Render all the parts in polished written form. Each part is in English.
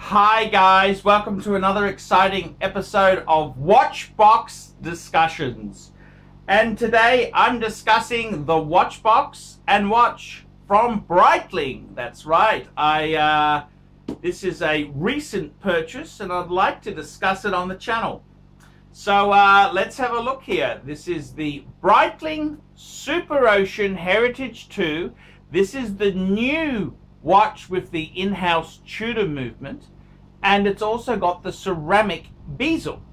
Hi guys, welcome to another exciting episode of Watchbox Discussions. And today I'm discussing the Watchbox and watch from Brietling. That's right. This is a recent purchase and I'd like to discuss it on the channel. So let's have a look here. This is the Brietling SuperOcean Heritage 2. This is the new watch with the in-house Tudor movement, and it's also got the ceramic bezel.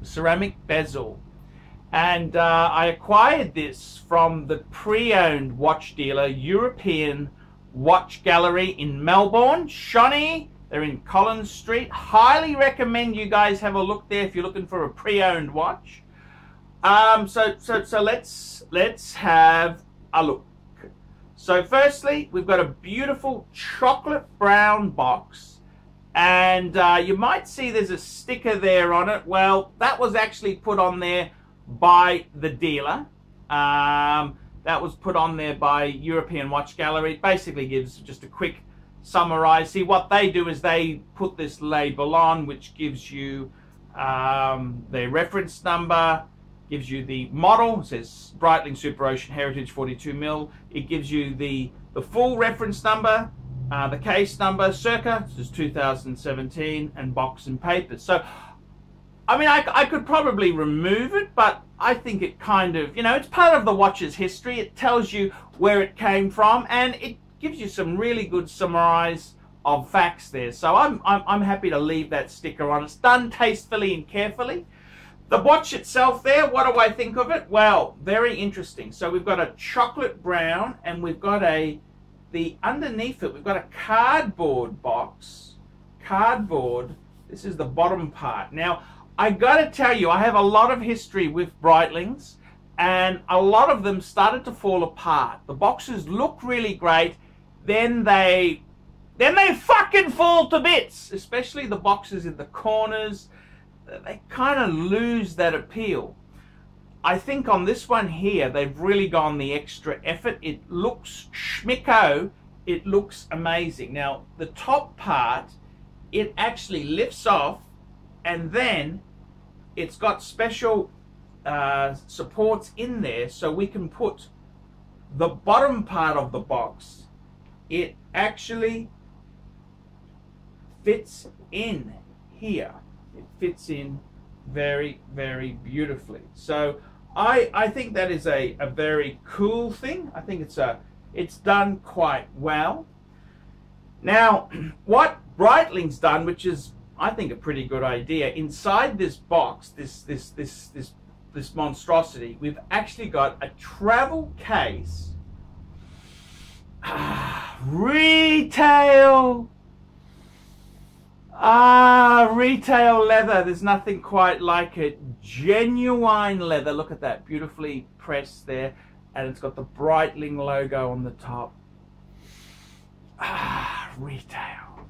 And I acquired this from the pre-owned watch dealer European Watch Gallery in Melbourne, Shawnee. They're in Collins Street. Highly recommend you guys have a look there if you're looking for a pre-owned watch. So let's have a look. So firstly, we've got a beautiful chocolate brown box, and you might see there's a sticker there on it. Well, that was actually put on there by the dealer. That was put on there by European Watch Gallery. It basically gives just a quick summarize. See, what they do is they put this label on, which gives you their reference number, gives you the model. It says Brietling SuperOcean Heritage 42mm. It gives you the full reference number, the case number, circa, this is 2017, and box and papers. So, I mean, I could probably remove it, but I think it kind of, you know, it's part of the watch's history. It tells you where it came from, and it gives you some really good summarize of facts there. So I'm happy to leave that sticker on. It's done tastefully and carefully. The watch itself there, what do I think of it? Well, very interesting. So we've got a chocolate brown, and we've got underneath it, we've got a cardboard box. Cardboard, this is the bottom part. Now, I gotta tell you, I have a lot of history with Brietlings, and a lot of them started to fall apart. The boxes look really great, then they fucking fall to bits, especially the boxes in the corners. They kind of lose that appeal. I think on this one here, they've really gone the extra effort. It looks schmicko. It looks amazing. Now, the top part, it actually lifts off, and then it's got special supports in there, so we can put the bottom part of the box. It actually fits in here. It fits in very, very beautifully. So I think that is a very cool thing. I think it's done quite well. Now, what Brietling's done, which is I think a pretty good idea, inside this box, this monstrosity, we've actually got a travel case. Retail leather. There's nothing quite like it. Genuine leather. Look at that, beautifully pressed there, and it's got the Brietling logo on the top. Retail.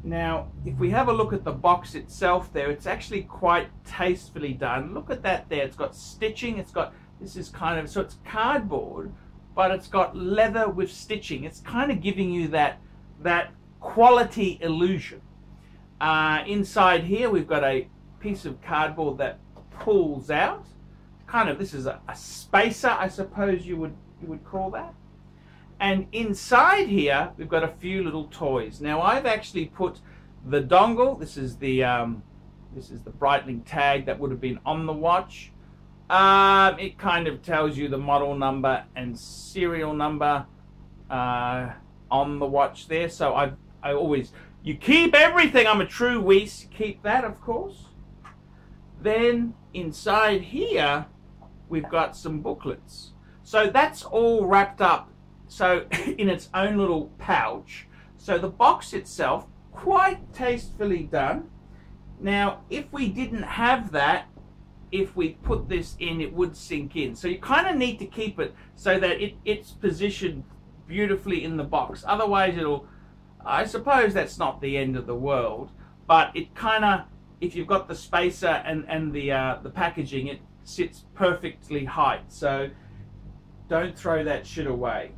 Now, if we have a look at the box itself there, it's actually quite tastefully done. Look at that there. It's got stitching. It's got, this is kind of, so it's cardboard, but it's got leather with stitching. It's kind of giving you that quality illusion. Inside here, we've got a piece of cardboard that pulls out. Kind of, this is a spacer, I suppose you would call that. And inside here, we've got a few little toys. Now, I've actually put the dongle. This is the Brietling tag that would have been on the watch. It kind of tells you the model number and serial number on the watch there. So I always, you keep everything. I'm a true Weiss. Keep that, of course. Then inside here, we've got some booklets. So that's all wrapped up, so in its own little pouch. So the box itself, quite tastefully done. Now, if we didn't have that, if we put this in, it would sink in. So you kind of need to keep it so that it's positioned beautifully in the box. Otherwise, it'll, I suppose that's not the end of the world, but it kind of, if you've got the spacer and the packaging, it sits perfectly height. So don't throw that shit away.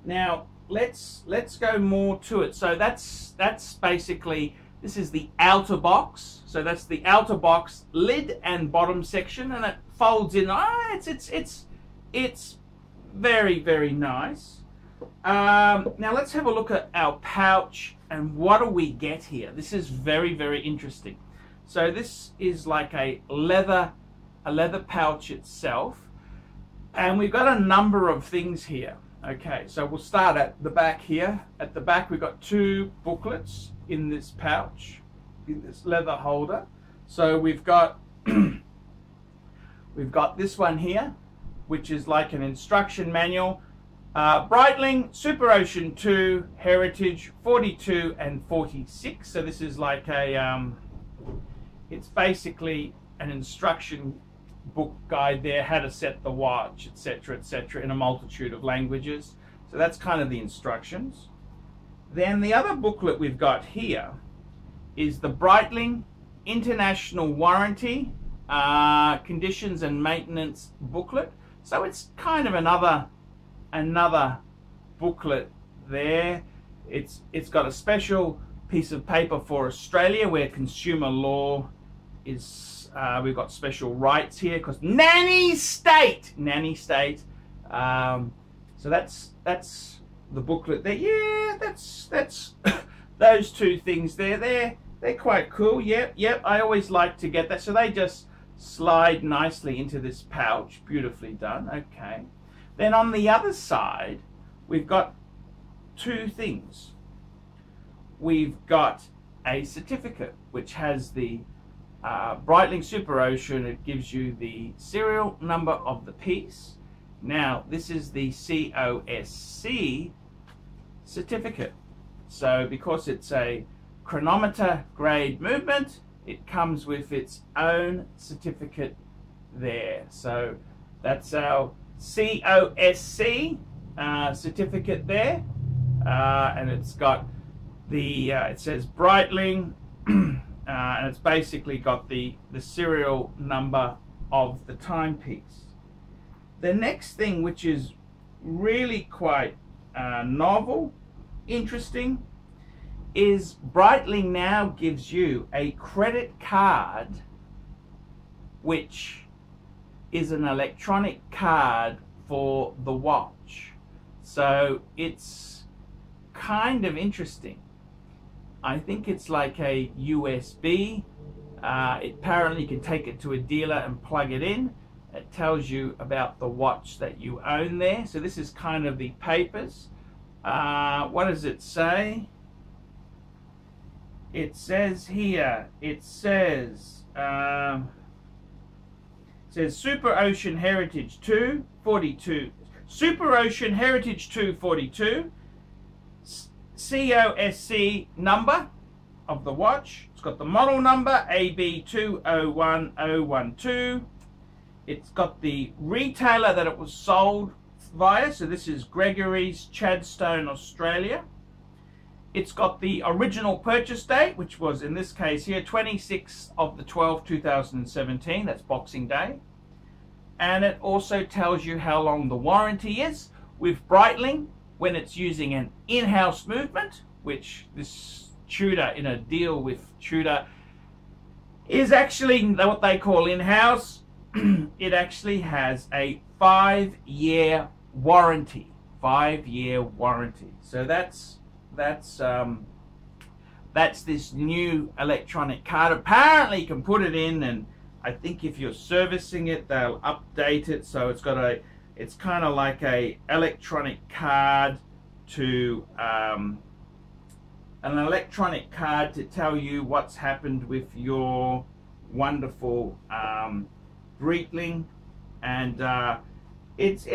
Now let's go more to it. So that's basically This is the outer box. So that's the outer box lid and bottom section, and it folds in. It's very, very nice. Now let's have a look at our pouch and what do we get here. This is very, very interesting. So this is like a leather pouch itself, and we've got a number of things here. Okay, so we'll start at the back here. At the back we've got 2 booklets in this pouch, in this leather holder. So we've got we've got this one here, which is like an instruction manual. Brietling, SuperOcean 2, Heritage 42 and 46. So this is like a, it's basically an instruction book guide there, how to set the watch, etc., etc., in a multitude of languages. So that's kind of the instructions. Then the other booklet we've got here is the Brietling International Warranty Conditions and Maintenance booklet. So it's kind of another booklet there. It's got a special piece of paper for Australia where consumer law is, we've got special rights here because nanny state. So that's the booklet there. Yeah, that's those 2 things there. They're quite cool. Yep. I always like to get that. So they just slide nicely into this pouch. Beautifully done. Okay. Then on the other side, we've got 2 things. We've got a certificate which has the Brietling SuperOcean. It gives you the serial number of the piece. Now this is the COSC certificate. So because it's a chronometer grade movement, it comes with its own certificate there. So that's our COSC certificate there, and it's got the it says Brietling, and it's basically got the serial number of the timepiece. The next thing, which is really quite novel, interesting, is Brietling now gives you a credit card which is an electronic card for the watch. So it's kind of interesting. I think it's like a USB. Apparently you can take it to a dealer and plug it in. It tells you about the watch that you own there. So this is kind of the papers. What does it say? It says here, it says SuperOcean Heritage 2 42, SuperOcean Heritage 2 42, COSC number of the watch. It's got the model number AB201012. It's got the retailer that it was sold via. So this is Gregory's, Chadstone, Australia. It's got the original purchase date, which was in this case here 26th of the 12th 2017. That's Boxing Day. And it also tells you how long the warranty is with Brietling when it's using an in-house movement, which this Tudor, in a deal with Tudor, is actually what they call in-house. It actually has a 5-year warranty. 5-year warranty. So that's this new electronic card. Apparently you can put it in, and I think if you're servicing it, they'll update it. So it's got a, it's kind of like a electronic card to an electronic card to tell you what's happened with your wonderful Brietling, and it's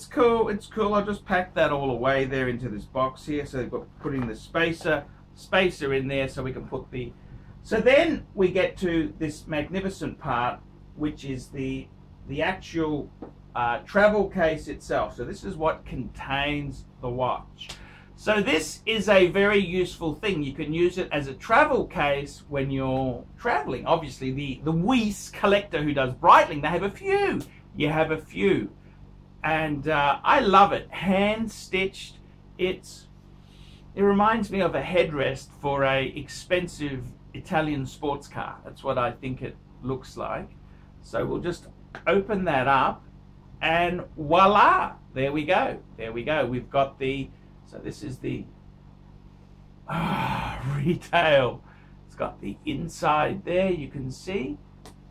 cool. It's cool. I'll just pack that all away there into this box here. So they've got putting the spacer in there so we can put the. So then we get to this magnificent part, which is the actual travel case itself. So this is what contains the watch. So this is a very useful thing. You can use it as a travel case when you're traveling. Obviously, the Weiss collector who does Brietling, they have a few. You have a few. And I love it. Hand stitched. It's It reminds me of a headrest for a expensive Italian sports car. That's what I think it looks like. So we'll just open that up and voila, there we go. There we go. We've got the, so this is the retail. It's got the inside there, you can see.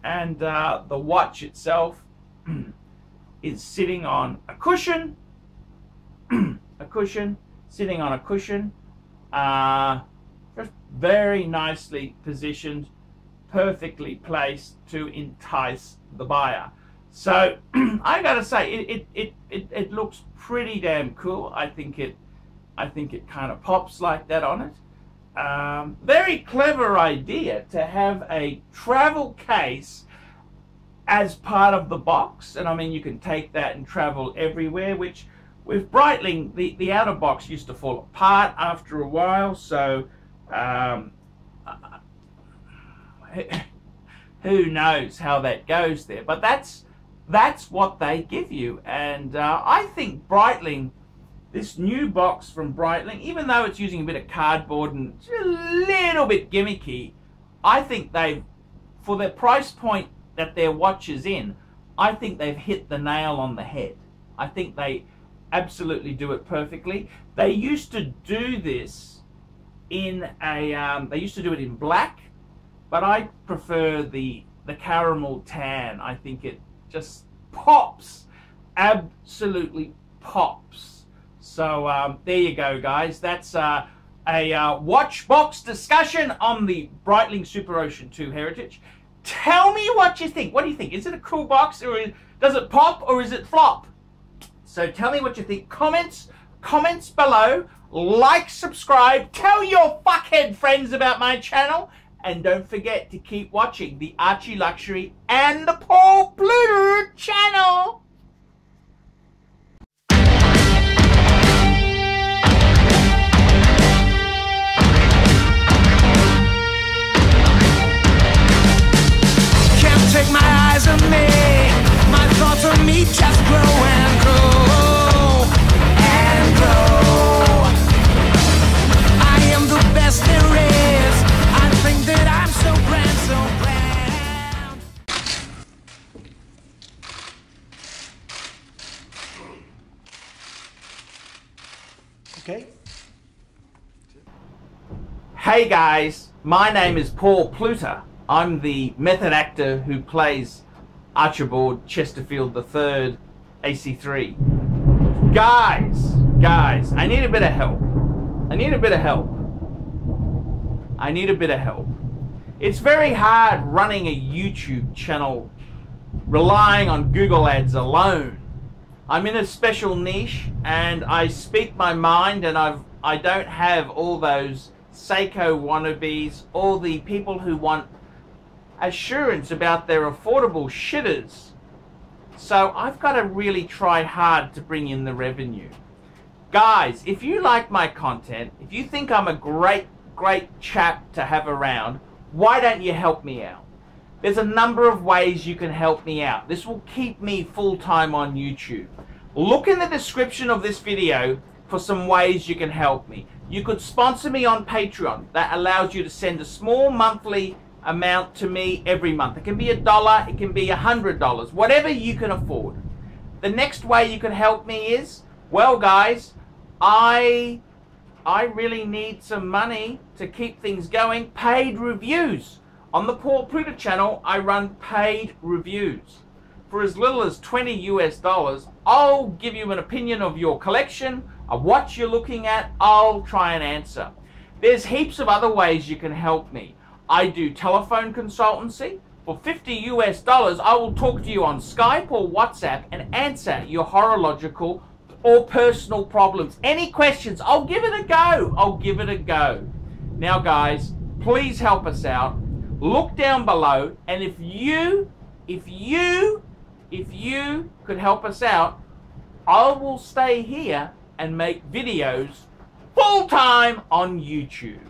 And the watch itself is sitting on a cushion. A cushion, sitting on a cushion. Just very nicely positioned, perfectly placed to entice the buyer. So I gotta say, it looks pretty damn cool. I think it kind of pops like that on it. Very clever idea to have a travel case as part of the box, and I mean you can take that and travel everywhere, which with Brietling the outer box used to fall apart after a while, so who knows how that goes there, but that's what they give you. And I think Brietling, this new box from Brietling, even though it's using a bit of cardboard and it's a little bit gimmicky, I think they've, for the price point that their watch is in, I think they've hit the nail on the head. I think they absolutely do it perfectly. They used to do this in a, they used to do it in black, but I prefer the caramel tan. I think it just pops, absolutely pops. So there you go, guys. That's a watch box discussion on the Brietling SuperOcean 2 Heritage. Tell me what you think. What do you think? Is it a cool box, or does it pop, or is it flop? So tell me what you think. Comments below. Like, subscribe. Tell your fuckhead friends about my channel. And don't forget to keep watching the Archie Luxury and the Paul Pluta channel. Can't take my eyes on me. My thoughts on me just grow and grow and grow. I am the best there is. I think that I'm so grand, so grand. Okay. Hey guys, my name is Paul Pluta. I'm the method actor who plays Archibald Chesterfield III, AC3. Guys, I need a bit of help. I need a bit of help. It's very hard running a YouTube channel relying on Google Ads alone. I'm in a special niche and I speak my mind, and I don't have all those Seiko wannabes, all the people who want assurance about their affordable shitters. So I've got to really try hard to bring in the revenue. Guys, if you like my content, if you think I'm a great chap to have around, why don't you help me out? There's a number of ways you can help me out. This will keep me full-time on YouTube. Look in the description of this video for some ways you can help me. You could sponsor me on Patreon. That allows you to send a small monthly amount to me every month. It can be $1, it can be $100, whatever you can afford. The next way you can help me is, well guys, I really need some money to keep things going. Paid reviews. On the Paul Pluta channel, I run paid reviews. For as little as $20 US, I'll give you an opinion of your collection, of what you're looking at. I'll try and answer. There's heaps of other ways you can help me. I do telephone consultancy. For $50 US, I will talk to you on Skype or WhatsApp and answer your horological or personal problems. Any questions, I'll give it a go. I'll give it a go. Now guys, please help us out. Look down below, and if you could help us out, I will stay here and make videos full-time on YouTube.